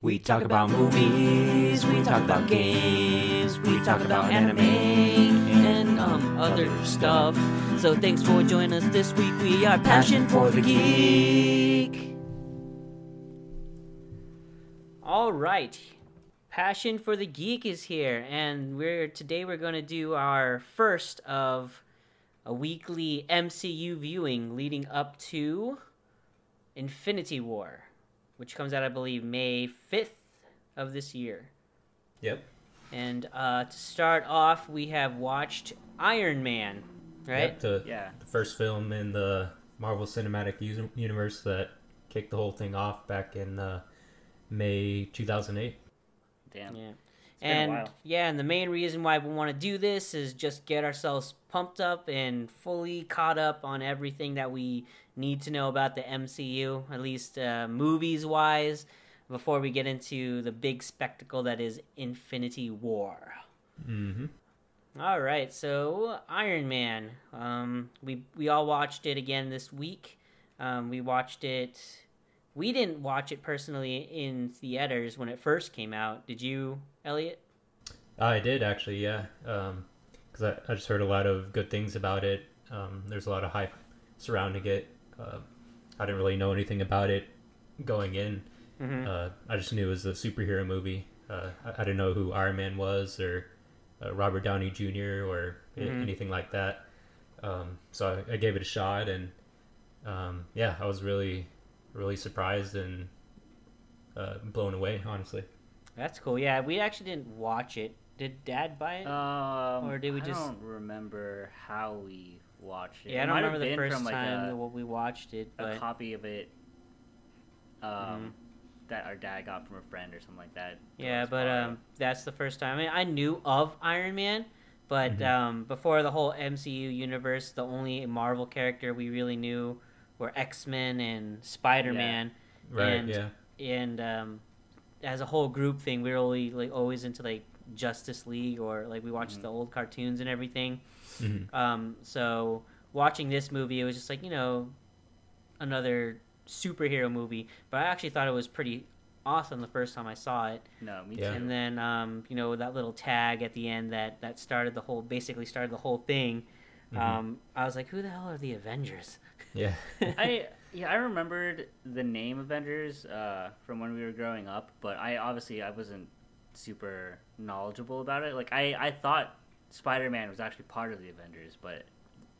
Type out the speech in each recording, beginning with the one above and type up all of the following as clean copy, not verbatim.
We talk about movies, we talk about games, we talk about anime, and other stuff. So thanks for joining us this week. We are Passion for the Geek. All right, Passion for the Geek is here, and today we're going to do our first of a weekly MCU viewing leading up to Infinity War, which comes out, I believe, May 5th of this year. Yep. And to start off, we have watched Iron Man, right? Yep, the first film in the Marvel Cinematic Universe that kicked the whole thing off back in May 2008. Damn. Yeah. Been a while. And the main reason why we want to do this is just get ourselves pumped up and fully caught up on everything that we need to know about the MCU, at least movies-wise, before we get into the big spectacle that is Infinity War. Mm-hmm. All right, so Iron Man. We all watched it again this week. We watched it. We didn't watch it personally in theaters when it first came out. Did you, Elliot? I did, actually, yeah. Because I just heard a lot of good things about it. There's a lot of hype surrounding it. I didn't really know anything about it going in. Mm-hmm. I just knew it was a superhero movie. I didn't know who Iron Man was or Robert Downey Jr. or anything like that. So I gave it a shot, and I was really surprised and blown away, honestly. That's cool. Yeah, we actually didn't watch it. Did Dad buy it? Or did we I just... don't remember how we watched it. Yeah, I It don't might remember have the been first from, like, time that we watched it, but... a copy of it that our dad got from a friend or something like that. Yeah, but that's the first time. I mean, I knew of Iron Man, but before the whole MCU universe, the only Marvel character we really knew were X-Men and Spider-Man. Yeah. Right, And as a whole group thing, we were always into like Justice League, or like we watched the old cartoons and everything. So watching this movie, it was just like, another superhero movie, but I actually thought it was pretty awesome the first time I saw it. No, me Yeah. too. And then that little tag at the end that started the whole thing. I was like, who the hell are the Avengers? Yeah. I remembered the name Avengers from when we were growing up, but I wasn't super knowledgeable about it. Like I thought Spider-Man was actually part of the Avengers, but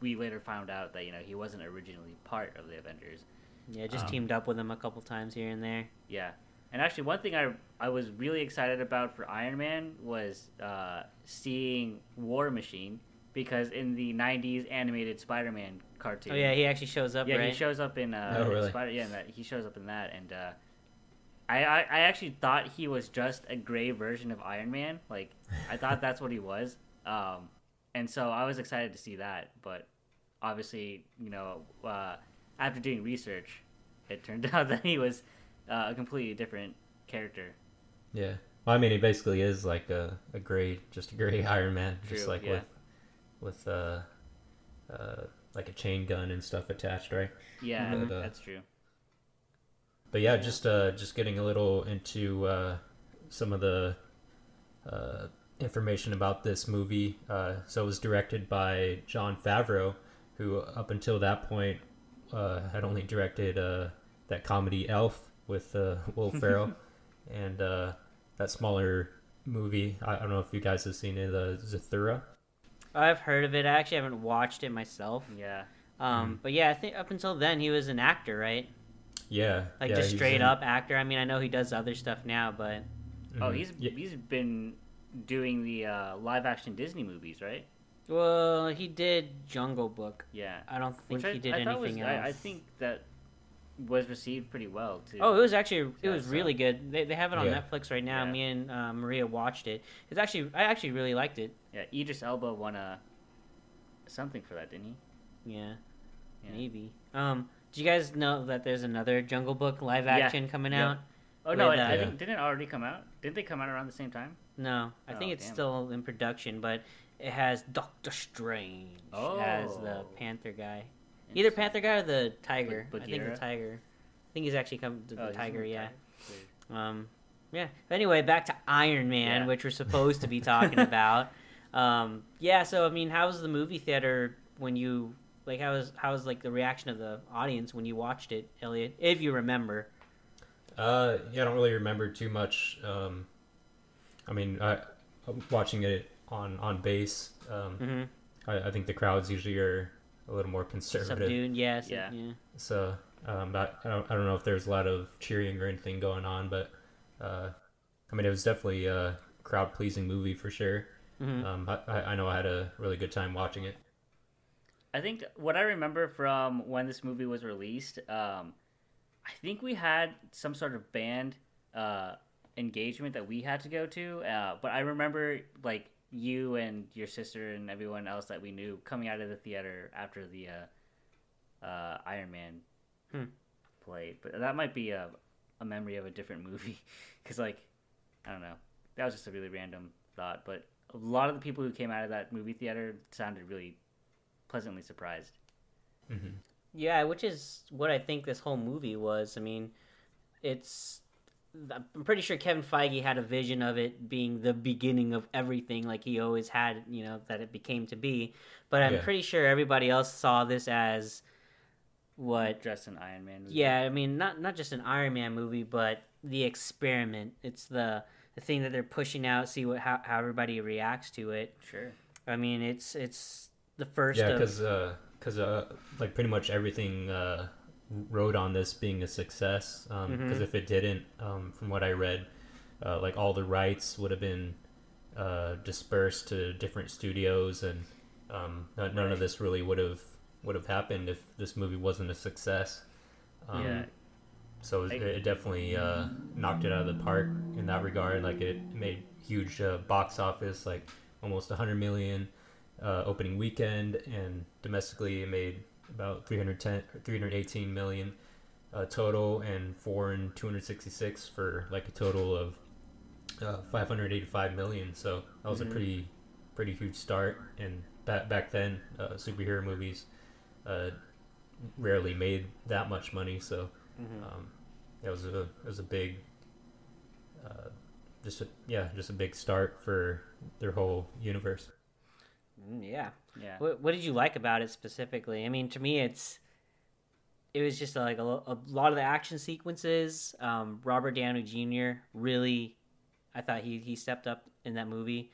we later found out that he wasn't originally part of the Avengers. Yeah, just teamed up with them a couple times here and there. Yeah. And actually, one thing I was really excited about for Iron Man was seeing War Machine, because in the 90s animated Spider-Man cartoon... Oh, yeah, he actually shows up, yeah, right? he shows up in... really? He shows up in that, and I actually thought he was just a gray version of Iron Man. Like, I thought that's what he was. And so I was excited to see that, but obviously, after doing research, it turned out that he was a completely different character. Yeah. Well, I mean, he basically is like a gray Iron Man, True, just like yeah. with like a chain gun and stuff attached, right? Yeah, But, that's true. But yeah, just getting a little into some of the information about this movie. So it was directed by Jon Favreau, who up until that point had only directed that comedy Elf with Will Ferrell, and that smaller movie. I don't know if you guys have seen it, Zathura. I've heard of it. I actually haven't watched it myself. Yeah. But yeah, I think up until then he was an actor, right? Yeah. Like yeah, just he's straight up actor. I mean, I know he does other stuff now, but... Oh, he's been doing the live action Disney movies, right? Well, he did Jungle Book. Yeah. I don't think Which he did I thought anything else. I think that was received pretty well too. Oh, it was really so. good. They have it on Yeah. Netflix right now. Yeah. Me and Maria watched it. I actually really liked it. Yeah, Idris Elba won something for that, didn't he? Yeah. Maybe. Do you guys know that there's another Jungle Book live action coming out? Oh no, With, I think didn't it already come out? Didn't they come out around the same time? No, I think it's still in production, but it has Doctor Strange as the Panther guy. Either Panther guy or the Tiger. I think the Tiger. I think he's actually come to the Tiger, yeah. Yeah. Anyway, back to Iron Man, Yeah. which we're supposed to be talking about. Yeah. So I mean, how was the movie theater when you like? How was like the reaction of the audience when you watched it, Elliot? If you remember. Yeah, I don't really remember too much. I mean, I'm watching it on base. I think the crowds usually are a little more conservative. Subdued, yes. Yeah. So I don't know if there's a lot of cheering or anything going on, but I mean, it was definitely a crowd pleasing movie for sure. I know I had a really good time watching it. I think what I remember from when this movie was released, I think we had some sort of band engagement that we had to go to. But I remember like you and your sister and everyone else that we knew coming out of the theater after the Iron Man played. But that might be a memory of a different movie because like I don't know, that was just a really random thought. But a lot of the people who came out of that movie theater sounded really pleasantly surprised. Yeah, which is what I think this whole movie was. I mean, I'm pretty sure Kevin Feige had a vision of it being the beginning of everything, like he always had, that it became to be. But I'm pretty sure everybody else saw this as what? Just an Iron Man movie. Yeah, I mean, not just an Iron Man movie, but the experiment. It's the thing that they're pushing out, see how everybody reacts to it. Sure. I mean, it's the first. Yeah, because like pretty much everything rode on this being a success. Because if it didn't, from what I read, like all the rights would have been dispersed to different studios, and none of this really would have happened if this movie wasn't a success. So it definitely knocked it out of the park in that regard. Like it made huge box office, like almost 100 million opening weekend, and domestically it made about 318 million total, and foreign 266 for like a total of 585 million. So that was a pretty huge start. And back then, superhero movies rarely made that much money. So it was a big just a big start for their whole universe. Yeah. Yeah. What did you like about it specifically? I mean, to me, it was just like a lot of the action sequences. Robert Downey Jr. really, I thought he stepped up in that movie,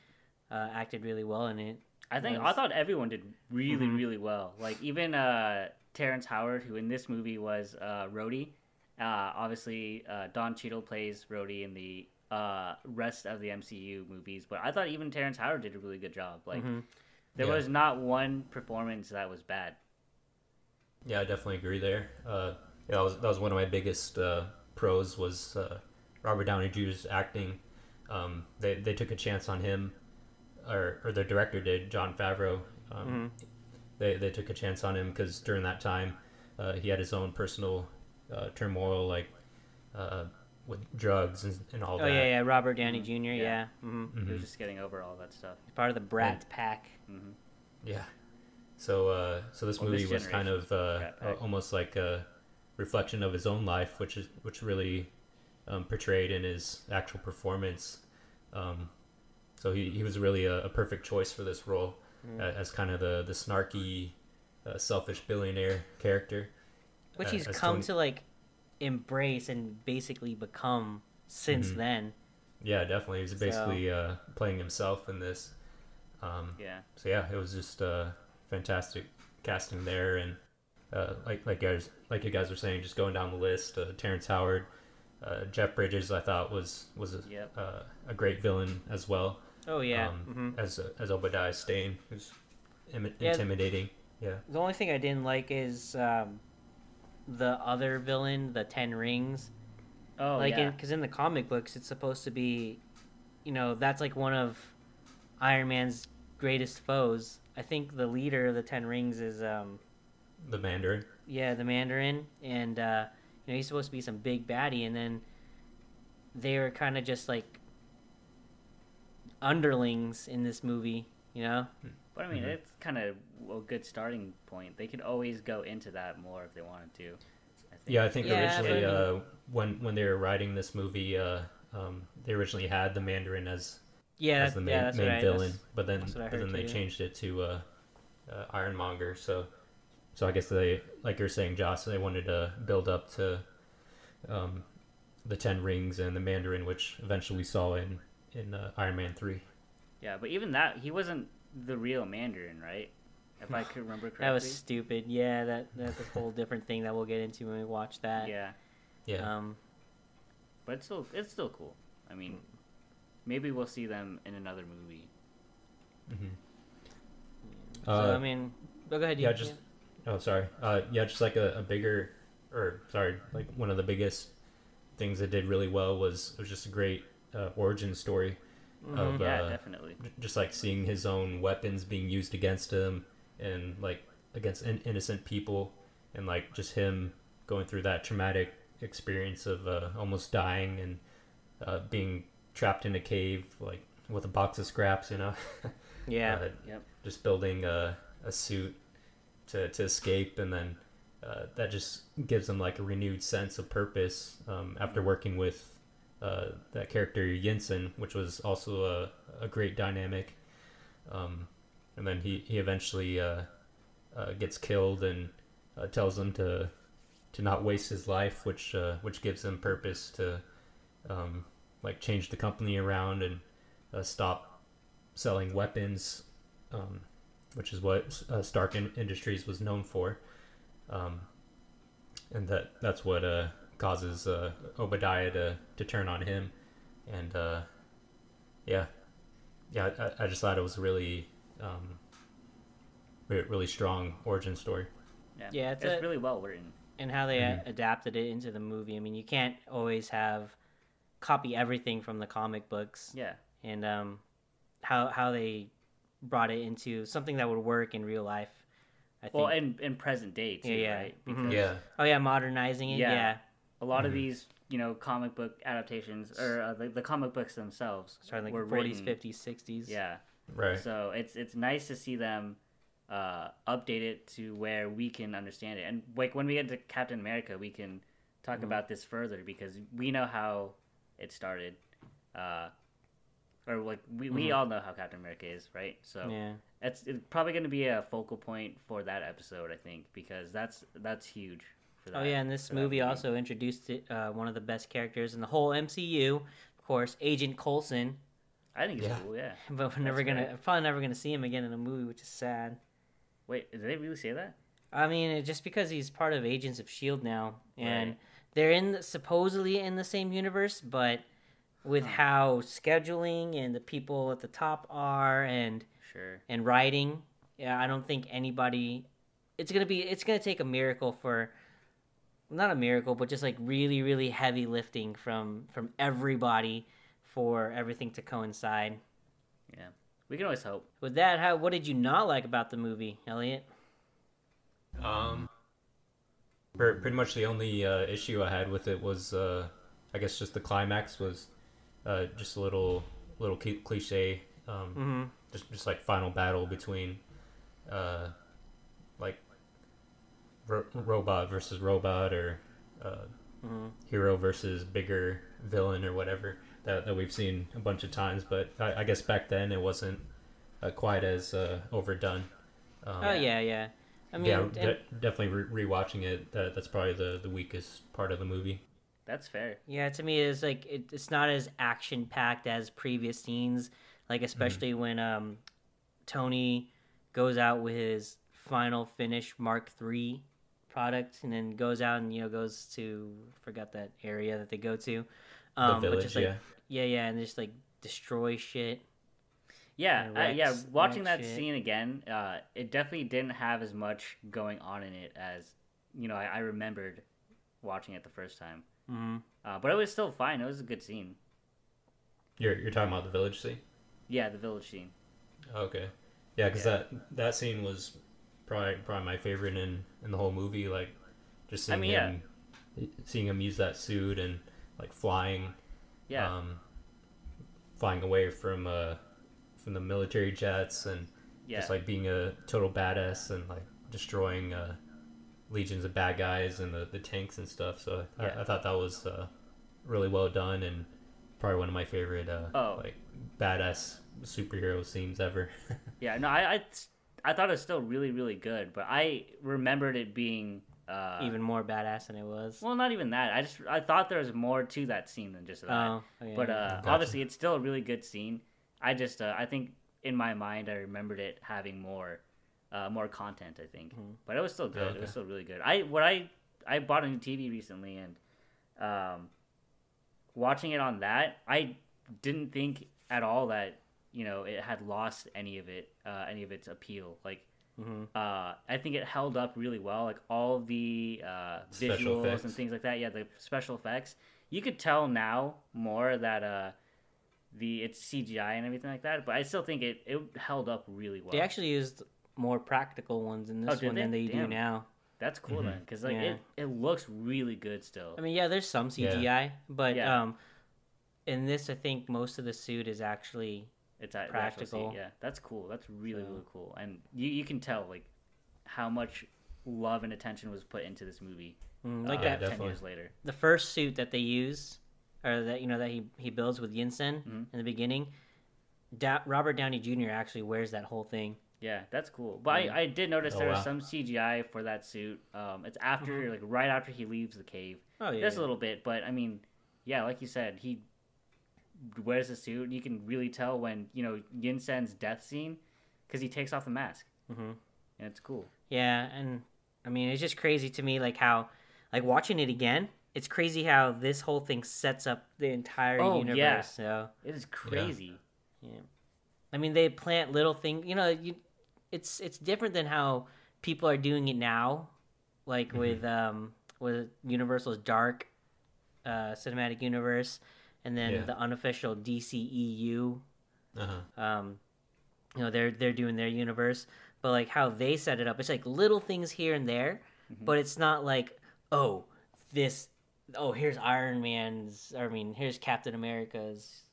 acted really well in it. I thought everyone did really really well. Like even Terrence Howard, who in this movie was Rhodey. Obviously, Don Cheadle plays Rhodey in the rest of the MCU movies, but I thought even Terrence Howard did a really good job. Like. There was not one performance that was bad. Yeah, I definitely agree there. That was one of my biggest pros was Robert Downey Jr.'s acting. They took a chance on him, or the director did, Jon Favreau. They took a chance on him because during that time he had his own personal turmoil, like with drugs and all that. Oh yeah, Robert Downey Jr. Yeah. He was just getting over all that stuff. He's part of the Brat Pack. Yeah. So this movie was kind of almost like a reflection of his own life, which really portrayed in his actual performance. So he was really a perfect choice for this role as kind of the snarky, selfish billionaire character, which he's come to like embrace and basically become since then. Yeah, definitely. He's basically playing himself in this. So yeah, it was just fantastic casting there, and like you guys were saying, just going down the list, Terrence Howard, Jeff Bridges, I thought was a great villain as well. Oh yeah, as Obadiah Stane, who's intimidating. Yeah. The only thing I didn't like is the other villain, the Ten Rings. Oh, like because in the comic books, it's supposed to be, that's like one of Iron Man's greatest foes. I think the leader of the Ten Rings is the Mandarin. Yeah, the Mandarin, and he's supposed to be some big baddie, and then they were kind of just like underlings in this movie, But I mean, it's kind of a good starting point. They could always go into that more if they wanted to. I think originally when they were writing this movie, they originally had the Mandarin as the that's main right. villain, but then that's what I heard they too. changed it to Ironmonger. So I guess they, like you're saying, Joss, they wanted to build up to the Ten Rings and the Mandarin, which eventually we saw in Iron Man 3. Yeah, but even that, he wasn't the real Mandarin, right? If I could remember correctly. That was stupid. Yeah, that's a whole different thing that we'll get into when we watch that. Yeah. But it's still cool. I mean, maybe we'll see them in another movie. Mm-hmm. So I mean, go ahead. Oh, sorry. Just like a bigger, like one of the biggest things that did really well was just a great origin story of definitely. Just like seeing his own weapons being used against him and like against innocent people, and like just him going through that traumatic experience of almost dying and being trapped in a cave like with a box of scraps, you know. Just building a suit to escape, and then that just gives him like a renewed sense of purpose after working with that character Jensen, which was also a great dynamic. And then he eventually gets killed and tells him to not waste his life, which gives him purpose to like change the company around and stop selling weapons, which is what Stark Industries was known for. And that's what causes Obadiah to turn on him. And I just thought it was really really strong origin story. Yeah, it's really well written. And how they adapted it into the movie. I mean, you can't always copy everything from the comic books. Yeah. And how they brought it into something that would work in real life. I think. Well, in present day too, right? Because, Oh yeah, modernizing it. Yeah. A lot of these, comic book adaptations or the comic books themselves starting were 40s, written, 50s, 60s. Yeah. Right. So it's nice to see them update it to where we can understand it. And like when we get to Captain America, we can talk about this further because we know how it started. Or like we all know how Captain America is, right? So it's probably going to be a focal point for that episode, I think, because that's huge. For that, and this movie also introduced one of the best characters in the whole MCU, of course, Agent Coulson. I think he's cool, yeah. But we're probably never gonna see him again in a movie, which is sad. Wait, did they really say that? I mean, just because he's part of Agents of S.H.I.E.L.D. now, and they're supposedly in the same universe, but with how scheduling and the people at the top are and writing, I don't think anybody. It's gonna take a miracle not a miracle, but just like really, really heavy lifting from everybody for everything to coincide. Yeah, we can always hope. With that, what did you not like about the movie, Elliot? Pretty much the only issue I had with it was, I guess, just the climax was just a little cliche. Just like final battle between, like robot versus robot, or hero versus bigger villain, or whatever that we've seen a bunch of times. But I guess back then it wasn't quite as overdone. Yeah. I mean, definitely rewatching it. That's probably the weakest part of the movie. That's fair. Yeah, to me, it's like it's not as action packed as previous scenes. Like especially when Tony goes out with his final finish Mark III product, and then goes out and goes to forgot that area that they go to, the village, but just like, and just like destroy shit. Yeah, watching that scene again, it definitely didn't have as much going on in it as I remembered watching it the first time. But it was still fine. It was a good scene. You're talking about the village scene? Yeah, the village scene. Okay. Yeah, because that scene was probably my favorite in the whole movie. Like, just seeing him use that suit and like flying away from the military jets, and just like being a total badass and like destroying legions of bad guys and the tanks and stuff. So I thought that was really well done, and probably one of my favorite Oh. like badass superhero scenes ever. Yeah, no, I thought it was still really, really good, but I remembered it being Even more badass than it was. well, not even that. I thought there was more to that scene than just that. Oh, yeah. But Gotcha. obviously, it's still a really good scene. I just I think in my mind I remembered it having more content. I think, but it was still good. Okay. It was still really good. I bought a new TV recently, and watching it on that, I didn't think at all that it had lost any of its appeal. Like. I think it held up really well, like all of the Special visuals effects. and things like that. Yeah, the special effects. You could tell now more that it's CGI and everything like that, but I still think it held up really well. They actually used more practical ones in this did one than they do Damn. now. That's cool then, because like Yeah. it looks really good still. I mean, yeah, there's some CGI, but Yeah. in this, I think most of the suit is actually It's at practical. Yeah, that's cool. That's really really cool, and you can tell like how much love and attention was put into this movie. like Yeah, that. 10 definitely. years later. The first suit that they use, or that that he builds with Yinsen Mm-hmm. in the beginning. Robert Downey Jr. actually wears that whole thing. Yeah, that's cool. But I did notice Oh, there was wow. some CGI for that suit. It's after, like, right after he leaves the cave. Oh yeah, Just a little bit, but I mean, yeah, like you said, he wears the suit. And you can really tell when Yin Sen's death scene, because he takes off the mask, and it's cool. Yeah, and I mean, it's just crazy to me, like how, like watching it again. It's crazy how this whole thing sets up the entire universe. Yeah. So It is crazy. yeah, I mean, they plant little things. It's different than how people are doing it now, like with Universal's Dark cinematic universe, and then the unofficial DCEU. They're doing their universe, but like how they set it up, it's like little things here and there, but it's not like here's Iron Man's. I mean, here's Captain America's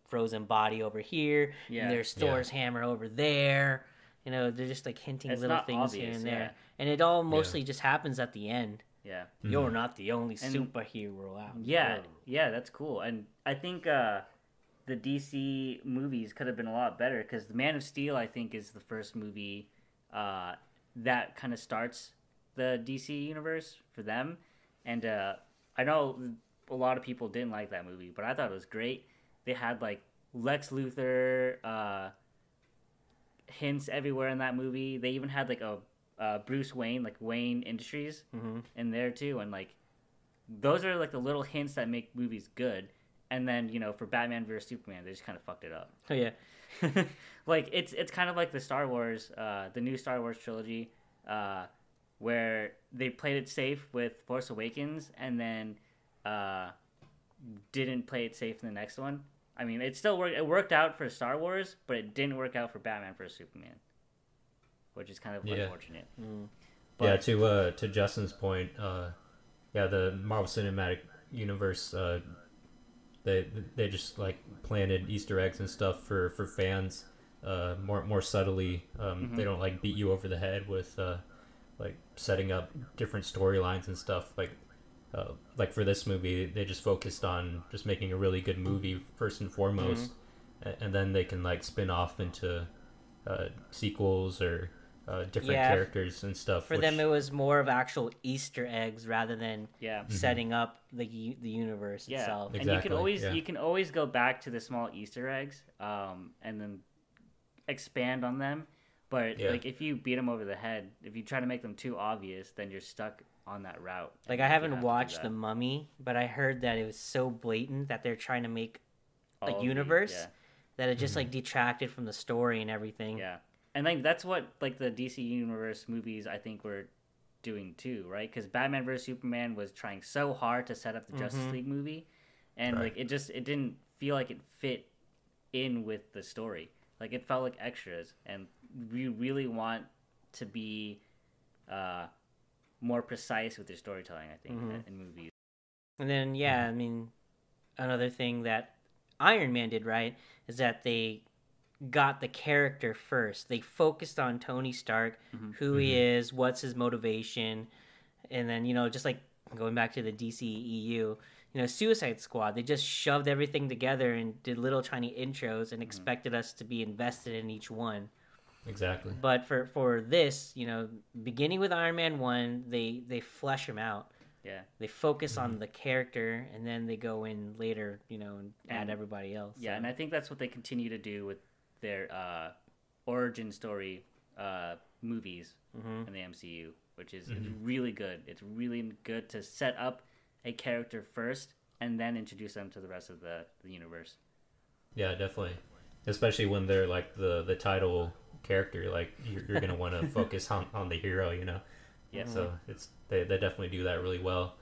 frozen body over here, and there's Thor's hammer over there. They're just like hinting It's little not things here obvious, and there, yeah. and it all mostly just happens at the end. Yeah. You're not the only superhero out. Yeah, there. yeah, that's cool. And I think the DC movies could have been a lot better, because the Man of Steel, I think, is the first movie that kind of starts the DC universe for them. And I know a lot of people didn't like that movie, but I thought it was great. They had like Lex Luthor hints everywhere in that movie. They even had like a Bruce Wayne, like Wayne Industries, in there too, and like those are like the little hints that make movies good. And then for Batman vs Superman, they just kind of fucked it up. Oh yeah. Like it's kind of like the Star Wars, the new Star Wars trilogy, where they played it safe with Force Awakens, and then didn't play it safe in the next one. I mean, it still worked. It worked out for Star Wars, but it didn't work out for Batman vs Superman, which is kind of unfortunate. Yeah, to Justin's point, the Marvel Cinematic Universe, they just like planted Easter eggs and stuff for fans, more subtly. They don't like beat you over the head with like setting up different storylines and stuff. Like for this movie, they just focused on just making a really good movie first and foremost, and then they can like spin off into sequels or different characters and stuff. For them, it was more of actual Easter eggs rather than Yeah. setting up the universe Yeah, itself. and Exactly, you can always go back to the small Easter eggs, and then expand on them. But like if you beat them over the head, if you try to make them too obvious, then you're stuck on that route. Like, I haven't watched The Mummy, but I heard that it was so blatant that they're trying to make a universe that it just like detracted from the story and everything. Yeah, and like that's what like the DC Universe movies I think were doing too, right? Because Batman vs Superman was trying so hard to set up the Justice League movie, and like it didn't feel like it fit in with the story. Like, it felt like extras, and we really want to be more precise with your storytelling, I think, in movies. And then, I mean, another thing that Iron Man did right is that they got the character first. They focused on Tony Stark, who he is, what's his motivation, and then, just like going back to the DCEU, Suicide Squad. They just shoved everything together and did little tiny intros and expected us to be invested in each one. Exactly. But for this, beginning with Iron Man 1, they flesh him out. Yeah. They focus on the character, and then they go in later, and add everybody else. Yeah, and I think that's what they continue to do with their origin story movies in the MCU, which is it's really good. It's really good to set up a character first and then introduce them to the rest of the universe. Yeah, definitely. Especially when they're like the title character, like you're gonna want to focus on the hero, Yeah. So they definitely do that really well.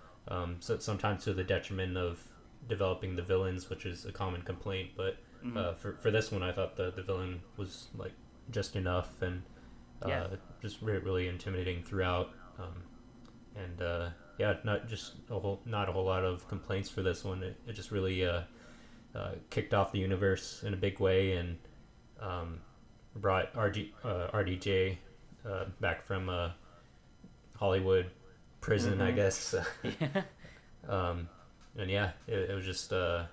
So sometimes to the detriment of developing the villains, which is a common complaint. But for this one, I thought the villain was like just enough and just really intimidating throughout. Not a whole lot of complaints for this one. It just really kicked off the universe in a big way and brought RDJ back from Hollywood prison, I guess. And yeah, it was just an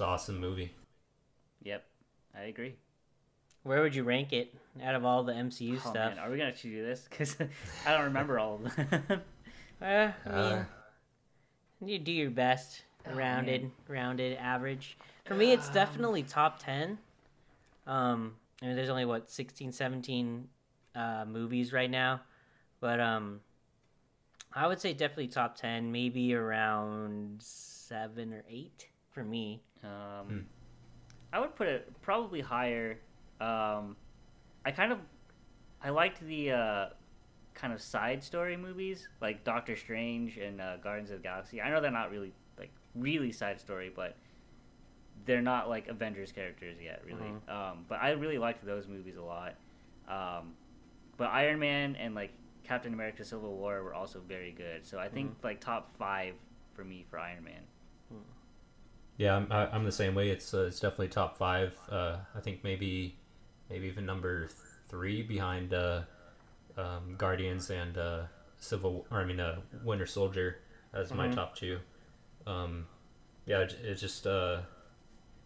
awesome movie. Yep, I agree. Where would you rank it out of all the MCU stuff? Man, are we gonna actually do this? Because I don't remember all of them. I mean, you do your best. Rounded, average. For me, it's definitely top 10. There's only 16, 17 movies right now, but I would say definitely top 10, maybe around 7 or 8 for me. I would put it probably higher. I liked the kind of side story movies like Doctor Strange and Guardians of the Galaxy. I know they're not really side story, but they're not like Avengers characters yet, really. But I really liked those movies a lot. But Iron Man and like Captain America: Civil War were also very good. So I think like top 5 for me for Iron Man. Yeah, I'm the same way. It's definitely top 5. I think maybe even number 3 behind Guardians and Winter Soldier as my top 2.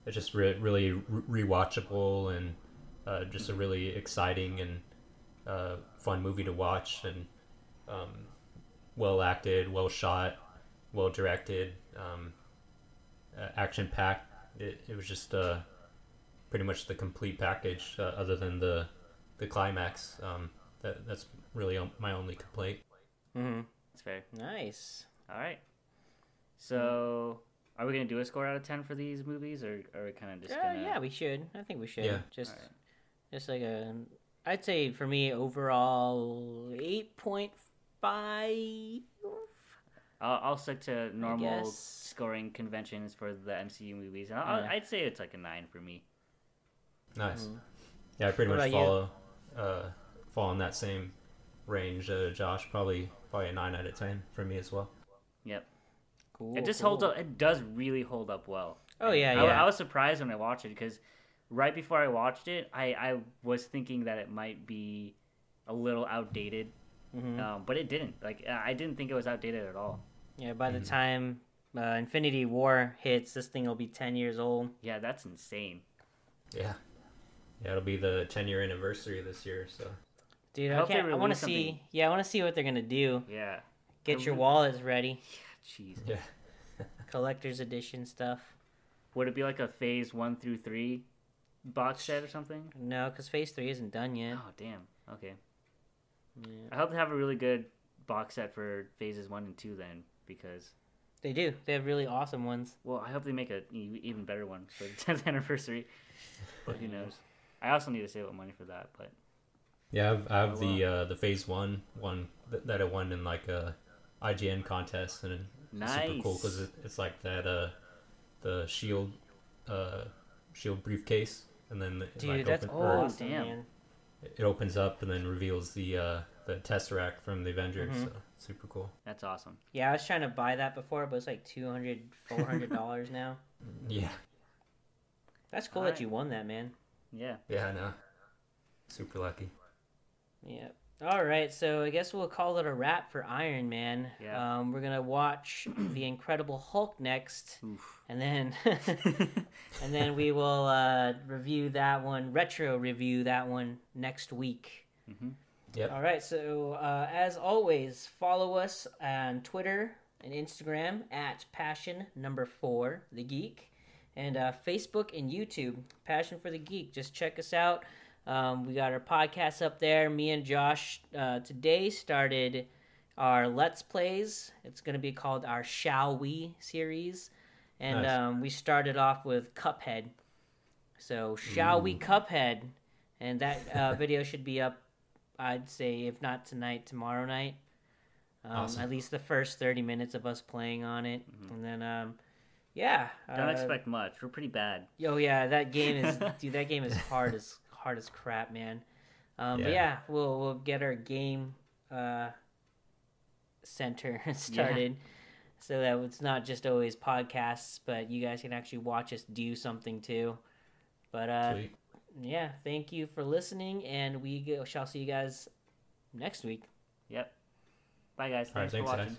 It's just really rewatchable and just a really exciting and fun movie to watch, and well acted, well shot, well directed, action packed. It was just pretty much the complete package, other than the climax. That's really my only complaint. That's fair. Nice. All right. So, are we gonna do a score out of 10 for these movies, or are we kind of just gonna? Yeah, we should. I think we should. Yeah. Just like I'd say for me overall 8.5. I'll stick to normal scoring conventions for the MCU movies. I'd say it's like a 9 for me. Nice. Yeah, I pretty much fall in that same range. Josh, probably a 9 out of 10 for me as well. Yep. Cool. It just holds up. It does really hold up well. Oh yeah, I was surprised when I watched it because right before I watched it, I was thinking that it might be a little outdated, but it didn't. Like I didn't think it was outdated at all. Yeah, by the time Infinity War hits, this thing will be 10 years old. Yeah, that's insane. Yeah, it'll be the 10-year anniversary this year. So, dude, I want to see. Yeah, I want to see what they're gonna do. Yeah, get your wallets ready. Jeez. Yeah. Collector's edition stuff. Would it be like a Phase 1 through 3 box set or something? No, because Phase 3 isn't done yet. Oh damn. Okay. Yeah. I hope they have a really good box set for Phases 1 and 2 then, because they do. They have really awesome ones. Well, I hope they make a even better one for the 10th anniversary. But who knows? I also need to save up money for that. But yeah, I have the Phase 1 that I won in like a IGN contest, and it's super cool because it's like that the shield briefcase, and then that's awesome, man. It opens up and then reveals the Tesseract from the Avengers. So super cool. That's awesome. Yeah, I was trying to buy that before, but it's like $200, $400 now. Yeah. That's cool that you won that, man. Yeah. Yeah, I know. Super lucky. Yeah. All right, so I guess we'll call it a wrap for Iron Man. Yeah. We're gonna watch The Incredible Hulk next, Oof. and then and then we will retro review that one next week. Mm-hmm. Yep. All right, so as always, follow us on Twitter and Instagram at passion4 the Geek, and Facebook and YouTube, Passion for the Geek. Just check us out. We got our podcast up there. Me and Josh today started our Let's Plays. It's going to be called our Shall We series. And Nice. We started off with Cuphead. So, Shall We Cuphead? And that video should be up, I'd say, if not tonight, tomorrow night. Awesome. At least the first 30 minutes of us playing on it. And then, yeah. Don't expect much. We're pretty bad. Oh, yeah, that game is... dude, that game is hard as crap, man. But yeah, we'll get our game center started, so that it's not just always podcasts, but you guys can actually watch us do something too. But Sweet. yeah, thank you for listening, and we shall see you guys next week. Yep. Bye, guys. All right, Thanks for thanks, watching. guys.